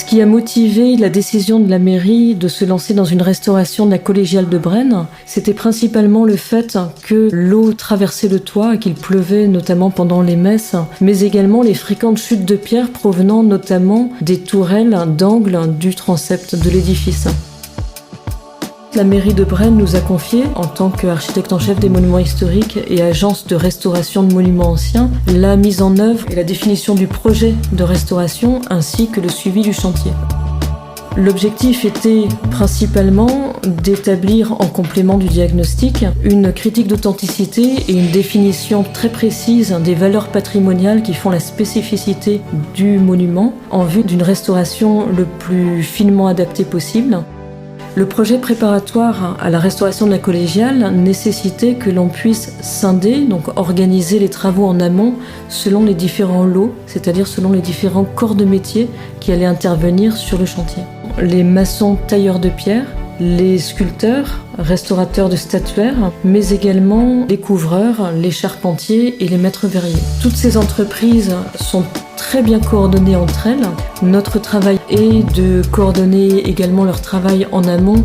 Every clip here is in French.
Ce qui a motivé la décision de la mairie de se lancer dans une restauration de la collégiale de Braine, c'était principalement le fait que l'eau traversait le toit, qu'il pleuvait notamment pendant les messes, mais également les fréquentes chutes de pierre provenant notamment des tourelles d'angle du transept de l'édifice. La mairie de Braine nous a confié, en tant qu'architecte en chef des monuments historiques et agence de restauration de monuments anciens, la mise en œuvre et la définition du projet de restauration ainsi que le suivi du chantier. L'objectif était principalement d'établir, en complément du diagnostic, une critique d'authenticité et une définition très précise des valeurs patrimoniales qui font la spécificité du monument en vue d'une restauration le plus finement adaptée possible. Le projet préparatoire à la restauration de la collégiale nécessitait que l'on puisse scinder, donc organiser les travaux en amont selon les différents lots, c'est-à-dire selon les différents corps de métier qui allaient intervenir sur le chantier. Les maçons tailleurs de pierre, les sculpteurs, restaurateurs de statuaires, mais également les couvreurs, les charpentiers et les maîtres verriers. Toutes ces entreprises sont très bien coordonnées entre elles. Notre travail est de coordonner également leur travail en amont,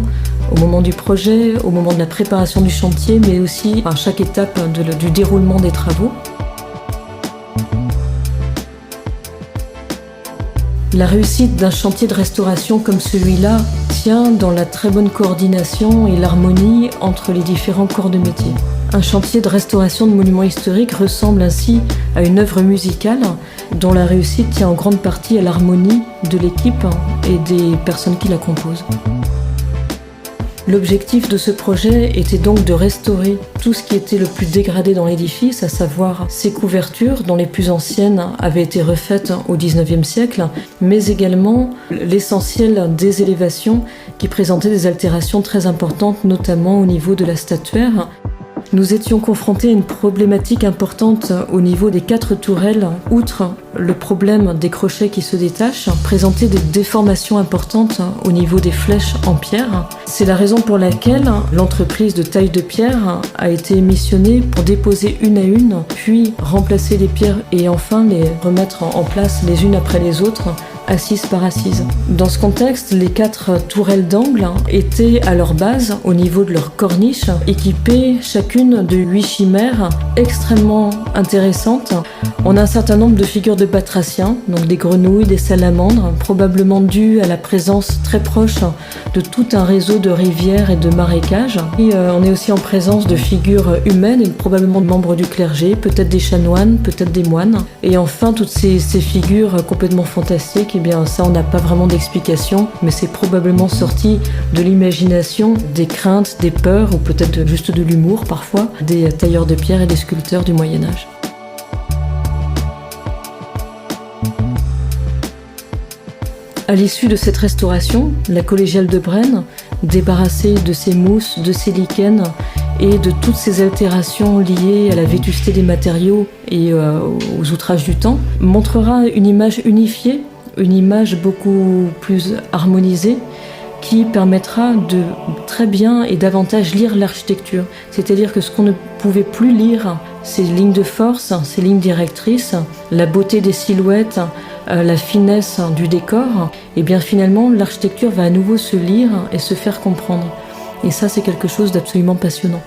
au moment du projet, au moment de la préparation du chantier, mais aussi à chaque étape du déroulement des travaux. La réussite d'un chantier de restauration comme celui-là tient dans la très bonne coordination et l'harmonie entre les différents corps de métier. Un chantier de restauration de monuments historiques ressemble ainsi à une œuvre musicale dont la réussite tient en grande partie à l'harmonie de l'équipe et des personnes qui la composent. L'objectif de ce projet était donc de restaurer tout ce qui était le plus dégradé dans l'édifice, à savoir ses couvertures, dont les plus anciennes avaient été refaites au XIXe siècle, mais également l'essentiel des élévations qui présentaient des altérations très importantes, notamment au niveau de la statuaire. Nous étions confrontés à une problématique importante au niveau des 4 tourelles. Outre le problème des crochets qui se détachent, présentaient des déformations importantes au niveau des flèches en pierre. C'est la raison pour laquelle l'entreprise de taille de pierre a été missionnée pour déposer une à une, puis remplacer les pierres et enfin les remettre en place les unes après les autres, assise par assise. Dans ce contexte, les 4 tourelles d'angle étaient à leur base, au niveau de leur corniche, équipées chacune de 8 chimères extrêmement intéressantes. On a un certain nombre de figures de batraciens, donc des grenouilles, des salamandres, probablement dues à la présence très proche de tout un réseau de rivières et de marécages. Et on est aussi en présence de figures humaines et probablement de membres du clergé, peut-être des chanoines, peut-être des moines. Et enfin, toutes ces figures complètement fantastiques, eh bien ça on n'a pas vraiment d'explication, mais c'est probablement sorti de l'imagination, des craintes, des peurs, ou peut-être juste de l'humour parfois, des tailleurs de pierre et des sculpteurs du Moyen-Âge. À l'issue de cette restauration, la collégiale de Braine, débarrassée de ses mousses, de ses lichens et de toutes ces altérations liées à la vétusté des matériaux et aux outrages du temps, montrera une image unifiée, une image beaucoup plus harmonisée qui permettra de très bien et davantage lire l'architecture. C'est-à-dire que ce qu'on ne pouvait plus lire, ces lignes de force, ces lignes directrices, la beauté des silhouettes, la finesse du décor, et bien finalement l'architecture va à nouveau se lire et se faire comprendre. Et ça, c'est quelque chose d'absolument passionnant.